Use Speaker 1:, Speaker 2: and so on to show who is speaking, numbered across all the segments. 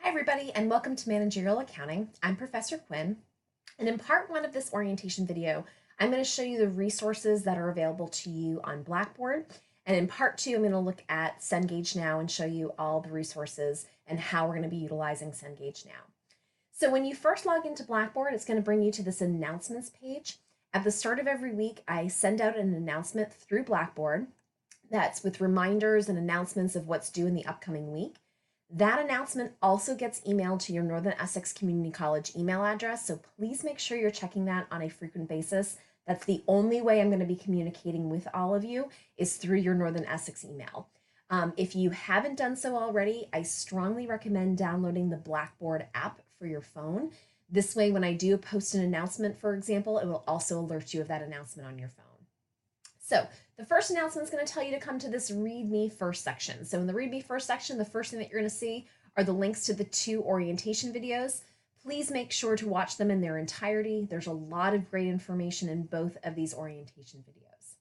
Speaker 1: Hi, everybody, and welcome to Managerial Accounting. I'm Professor Quinn, and in part one of this orientation video, I'm going to show you the resources that are available to you on Blackboard. And in part two, I'm going to look at Cengage now and show you all the resources and how we're going to be utilizing Cengage now. So when you first log into Blackboard, it's going to bring you to this announcements page. At the start of every week, I send out an announcement through Blackboard that's with reminders and announcements of what's due in the upcoming week. That announcement also gets emailed to your Northern Essex Community College email address, so please make sure you're checking that on a frequent basis. That's the only way I'm going to be communicating with all of you is through your Northern Essex email. If you haven't done so already, I strongly recommend downloading the Blackboard app for your phone. This way, when I do post an announcement, for example, it will also alert you of that announcement on your phone. So the first announcement is going to tell you to come to this Read Me First section. So in the Read Me First section, the first thing that you're going to see are the links to the two orientation videos. Please make sure to watch them in their entirety. There's a lot of great information in both of these orientation videos.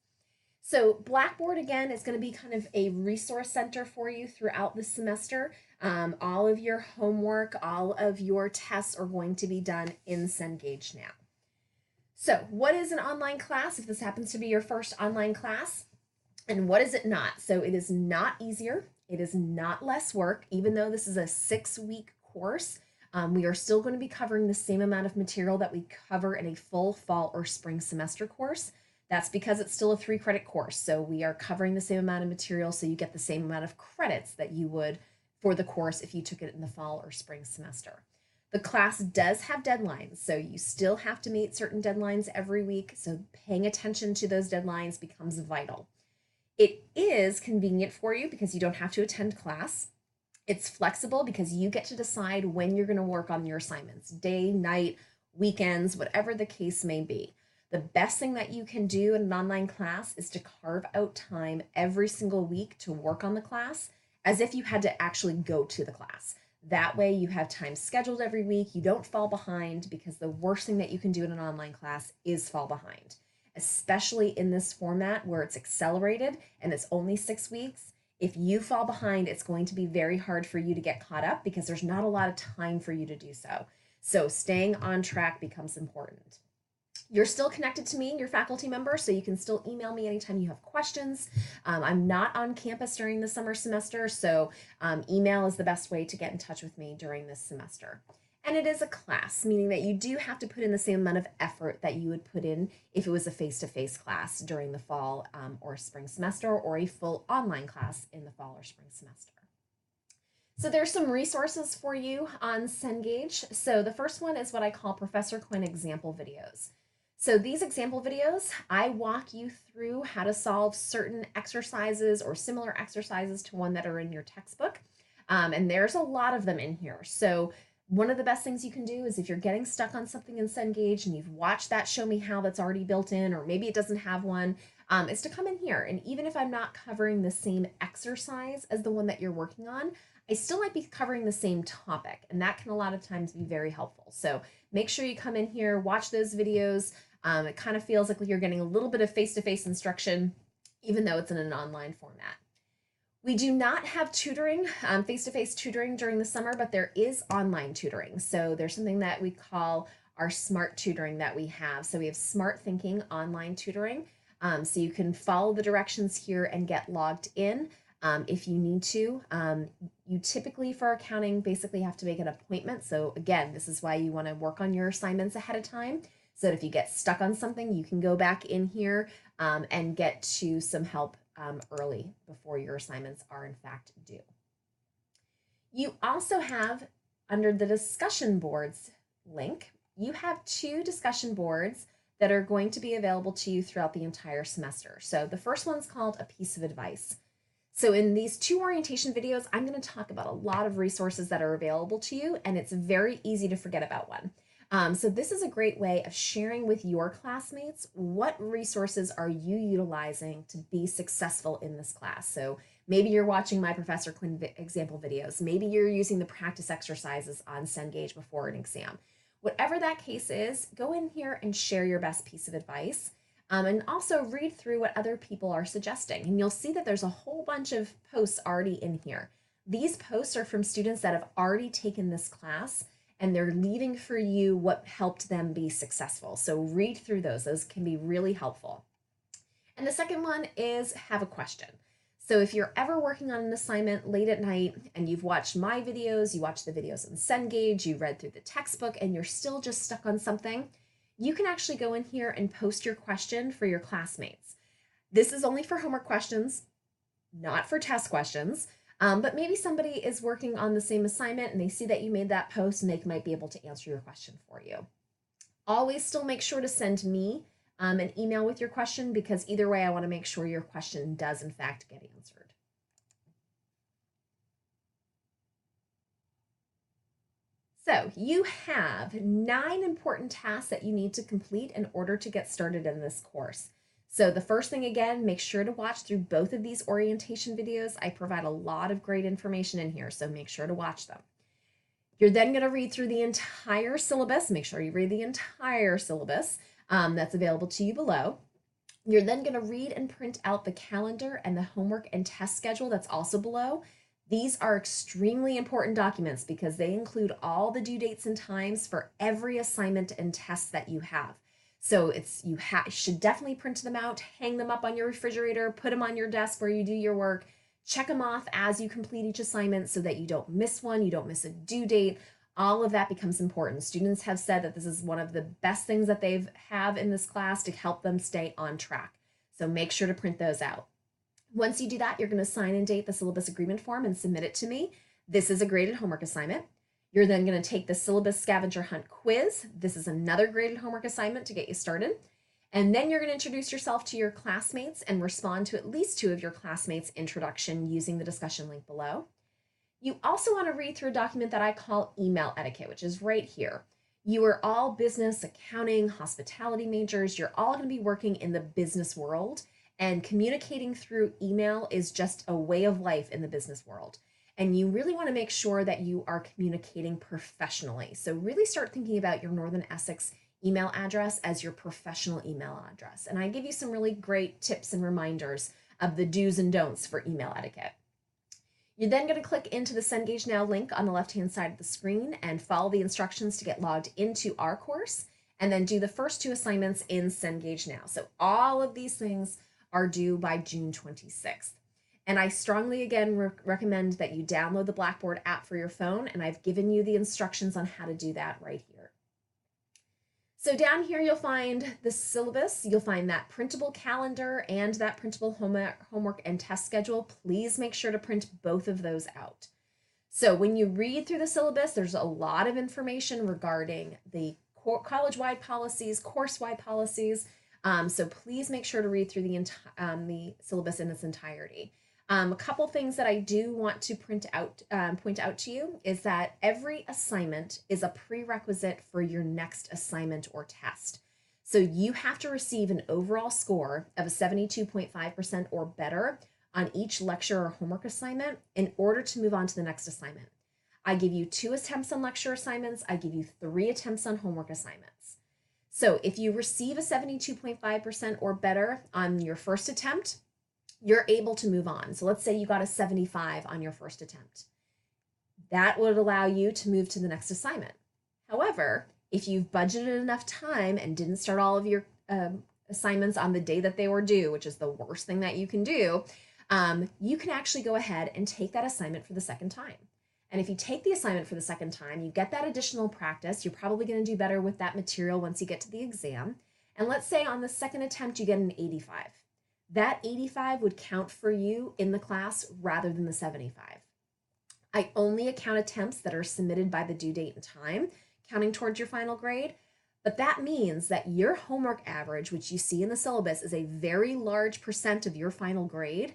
Speaker 1: So Blackboard, again, is going to be kind of a resource center for you throughout the semester. All of your homework, all of your tests are going to be done in Cengage now. So what is an online class if this happens to be your first online class? And what is it not? So it is not easier. It is not less work. Even though this is a 6-week course, we are still going to be covering the same amount of material that we cover in a full fall or spring semester course. That's because it's still a 3-credit course. So we are covering the same amount of material so you get the same amount of credits that you would for the course if you took it in the fall or spring semester. The class does have deadlines, so you still have to meet certain deadlines every week, so paying attention to those deadlines becomes vital. It is convenient for you because you don't have to attend class. It's flexible because you get to decide when you're going to work on your assignments, day, night, weekends, whatever the case may be. The best thing that you can do in an online class is to carve out time every single week to work on the class as if you had to actually go to the class. That way you have time scheduled every week. You don't fall behind because the worst thing that you can do in an online class is fall behind, especially in this format where it's accelerated and it's only 6 weeks. If you fall behind, it's going to be very hard for you to get caught up because there's not a lot of time for you to do so. So staying on track becomes important. You're still connected to me, your faculty member, so you can still email me anytime you have questions. I'm not on campus during the summer semester, so email is the best way to get in touch with me during this semester. And it is a class, meaning that you do have to put in the same amount of effort that you would put in if it was a face-to-face class during the fall or spring semester, or a full online class in the fall or spring semester. So there's some resources for you on Cengage. So the first one is what I call Professor Quinn example videos. So these example videos, I walk you through how to solve certain exercises or similar exercises to one that are in your textbook. And there's a lot of them in here. So one of the best things you can do is if you're getting stuck on something in Cengage and you've watched that Show Me How that's already built in, or maybe it doesn't have one, is to come in here. And even if I'm not covering the same exercise as the one that you're working on, I still might be covering the same topic. And that can a lot of times be very helpful. So make sure you come in here, watch those videos. It kind of feels like you're getting a little bit of face-to-face instruction, even though it's in an online format. We do not have tutoring, face-to-face tutoring during the summer, but there is online tutoring. So there's something that we call our smart tutoring that we have. So we have smart thinking online tutoring. So you can follow the directions here and get logged in if you need to. You typically, for accounting, basically have to make an appointment. So again, this is why you want to work on your assignments ahead of time, so that if you get stuck on something, you can go back in here and get to some help early before your assignments are in fact due. You also have, under the discussion boards link, you have 2 discussion boards that are going to be available to you throughout the entire semester. So the first one's called A Piece of Advice. So in these 2 orientation videos, I'm going to talk about a lot of resources that are available to you, and it's very easy to forget about one. So this is a great way of sharing with your classmates what resources are you utilizing to be successful in this class. So maybe you're watching my Professor Quinn example videos. Maybe you're using the practice exercises on Cengage before an exam. Whatever that case is, go in here and share your best piece of advice. And also read through what other people are suggesting. And you'll see that there's a whole bunch of posts already in here. These posts are from students that have already taken this class and they're leaving for you what helped them be successful. So read through those. Those can be really helpful. And the second one is have a question. So if you're ever working on an assignment late at night and you've watched my videos, you watched the videos on Cengage, you read through the textbook, and you're still just stuck on something, you can actually go in here and post your question for your classmates. This is only for homework questions, not for test questions. But maybe somebody is working on the same assignment and they see that you made that post and they might be able to answer your question for you. Always still make sure to send me an email with your question, because either way I want to make sure your question does in fact get answered. So you have 9 important tasks that you need to complete in order to get started in this course. So the first thing, again, make sure to watch through both of these orientation videos. I provide a lot of great information in here, so make sure to watch them. You're then going to read through the entire syllabus. Make sure you read the entire syllabus that's available to you below. You're then going to read and print out the calendar and the homework and test schedule that's also below. These are extremely important documents because they include all the due dates and times for every assignment and test that you have. So you should definitely print them out, hang them up on your refrigerator, put them on your desk where you do your work, check them off as you complete each assignment so that you don't miss one, you don't miss a due date. All of that becomes important. Students have said that this is one of the best things that they have in this class to help them stay on track. So make sure to print those out. Once you do that, you're going to sign and date the syllabus agreement form and submit it to me. This is a graded homework assignment. You're then going to take the syllabus scavenger hunt quiz. This is another graded homework assignment to get you started. And then you're going to introduce yourself to your classmates and respond to at least 2 of your classmates' introduction using the discussion link below. You also want to read through a document that I call email etiquette, which is right here. You are all business, accounting, hospitality majors. You're all going to be working in the business world, and communicating through email is just a way of life in the business world. And you really want to make sure that you are communicating professionally. So really start thinking about your Northern Essex email address as your professional email address. And I give you some really great tips and reminders of the do's and don'ts for email etiquette. You're then going to click into the Cengage Now link on the left-hand side of the screen and follow the instructions to get logged into our course, and then do the first 2 assignments in Cengage Now. So all of these things are due by June 26th. And I strongly, again, recommend that you download the Blackboard app for your phone, and I've given you the instructions on how to do that right here. So down here, you'll find the syllabus. You'll find that printable calendar and that printable homework and test schedule. Please make sure to print both of those out. So when you read through the syllabus, there's a lot of information regarding the college-wide policies, course-wide policies. So please make sure to read through the syllabus in its entirety. A couple things that I do want to point out to you is that every assignment is a prerequisite for your next assignment or test. So you have to receive an overall score of a 72.5% or better on each lecture or homework assignment in order to move on to the next assignment. I give you 2 attempts on lecture assignments. I give you 3 attempts on homework assignments. So if you receive a 72.5% or better on your first attempt, you're able to move on. So let's say you got a 75 on your first attempt. That would allow you to move to the next assignment. However, if you've budgeted enough time and didn't start all of your assignments on the day that they were due, which is the worst thing that you can do, you can actually go ahead and take that assignment for the second time. And if you take the assignment for the second time, you get that additional practice. You're probably going to do better with that material once you get to the exam. And let's say on the second attempt, you get an 85. That 85 would count for you in the class rather than the 75. I only account attempts that are submitted by the due date and time, counting towards your final grade. But that means that your homework average, which you see in the syllabus, is a very large percent of your final grade,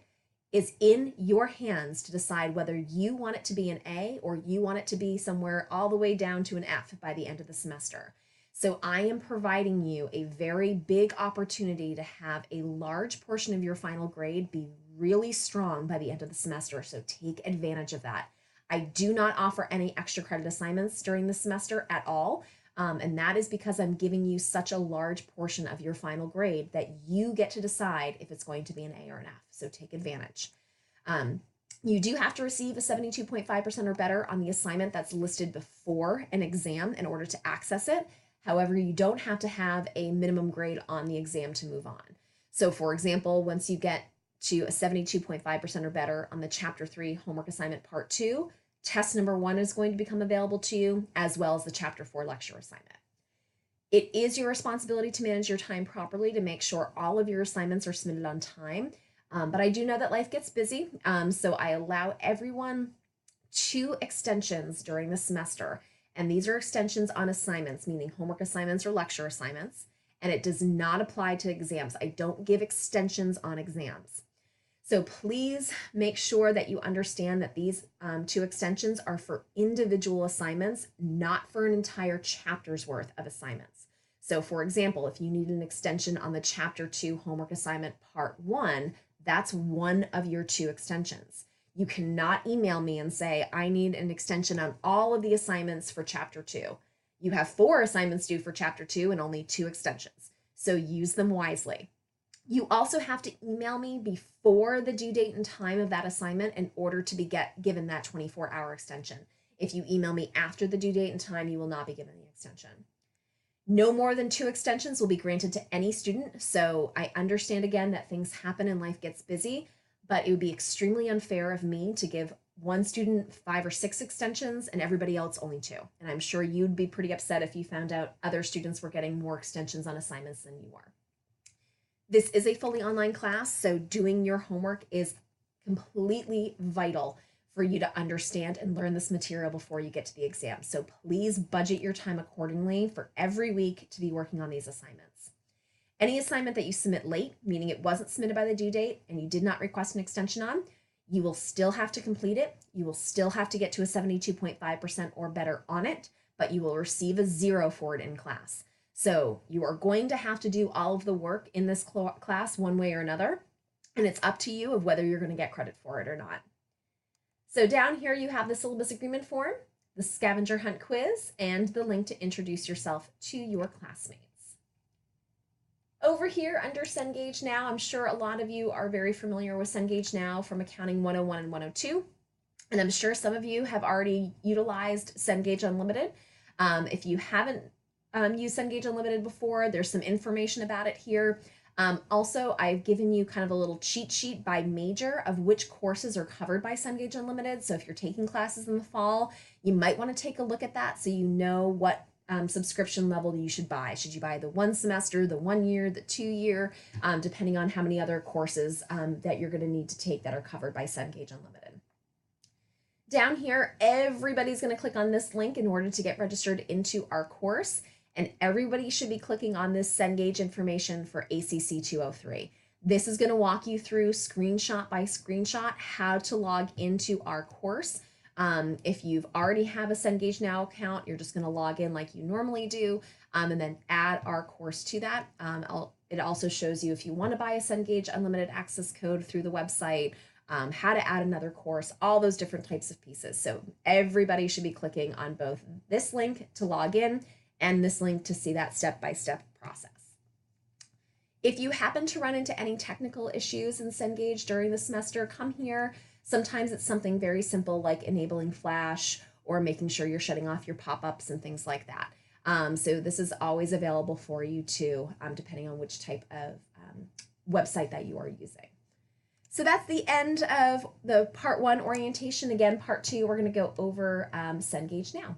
Speaker 1: is in your hands to decide whether you want it to be an A or you want it to be somewhere all the way down to an F by the end of the semester. So I am providing you a very big opportunity to have a large portion of your final grade be really strong by the end of the semester. So take advantage of that. I do not offer any extra credit assignments during the semester at all. And that is because I'm giving you such a large portion of your final grade that you get to decide if it's going to be an A or an F. So take advantage. You do have to receive a 72.5% or better on the assignment that's listed before an exam in order to access it. However, you don't have to have a minimum grade on the exam to move on. So for example, once you get to a 72.5% or better on the Chapter 3 homework assignment part 2, test number 1 is going to become available to you, as well as the Chapter 4 lecture assignment. It is your responsibility to manage your time properly to make sure all of your assignments are submitted on time. But I do know that life gets busy, so I allow everyone 2 extensions during the semester. And these are extensions on assignments, meaning homework assignments or lecture assignments. And it does not apply to exams. I don't give extensions on exams. So please make sure that you understand that these 2 extensions are for individual assignments, not for an entire chapter's worth of assignments. So for example, if you need an extension on the Chapter 2 homework assignment part 1, that's one of your 2 extensions. You cannot email me and say, I need an extension on all of the assignments for Chapter 2. You have 4 assignments due for Chapter 2 and only 2 extensions. So use them wisely. You also have to email me before the due date and time of that assignment in order to be given that 24-hour extension. If you email me after the due date and time, you will not be given the extension. No more than 2 extensions will be granted to any student. So I understand again that things happen and life gets busy, but it would be extremely unfair of me to give one student 5 or 6 extensions and everybody else only 2. And I'm sure you'd be pretty upset if you found out other students were getting more extensions on assignments than you were. This is a fully online class, so doing your homework is completely vital for you to understand and learn this material before you get to the exam. So please budget your time accordingly for every week to be working on these assignments. Any assignment that you submit late, meaning it wasn't submitted by the due date and you did not request an extension on, you will still have to complete it. You will still have to get to a 72.5% or better on it, but you will receive a 0 for it in class. So you are going to have to do all of the work in this class one way or another, and it's up to you of whether you're going to get credit for it or not. So down here you have the syllabus agreement form, the scavenger hunt quiz, and the link to introduce yourself to your classmates. Over here under Cengage Now, I'm sure a lot of you are very familiar with Cengage Now from Accounting 101 and 102, and I'm sure some of you have already utilized Cengage Unlimited. If you haven't used Cengage Unlimited before, there's some information about it here. Also, I've given you kind of a little cheat sheet by major of which courses are covered by Cengage Unlimited. So if you're taking classes in the fall, you might want to take a look at that so you know what subscription level you should buy. Should you buy the 1 semester, the 1 year, the 2 year, depending on how many other courses that you're going to need to take that are covered by Cengage Unlimited. Down here, everybody's going to click on this link in order to get registered into our course. And everybody should be clicking on this Cengage information for ACC203. This is going to walk you through screenshot by screenshot how to log into our course. If you've already have a Cengage Now account, you're just going to log in like you normally do, and then add our course to that. It also shows you if you want to buy a Cengage Unlimited access code through the website, how to add another course, all those different types of pieces. So everybody should be clicking on both this link to log in and this link to see that step-by-step process. If you happen to run into any technical issues in Cengage during the semester, come here. Sometimes it's something very simple like enabling Flash or making sure you're shutting off your pop-ups and things like that. So this is always available for you too, depending on which type of website that you are using. So that's the end of the part 1 orientation. Again, part 2, we're going to go over Cengage Now.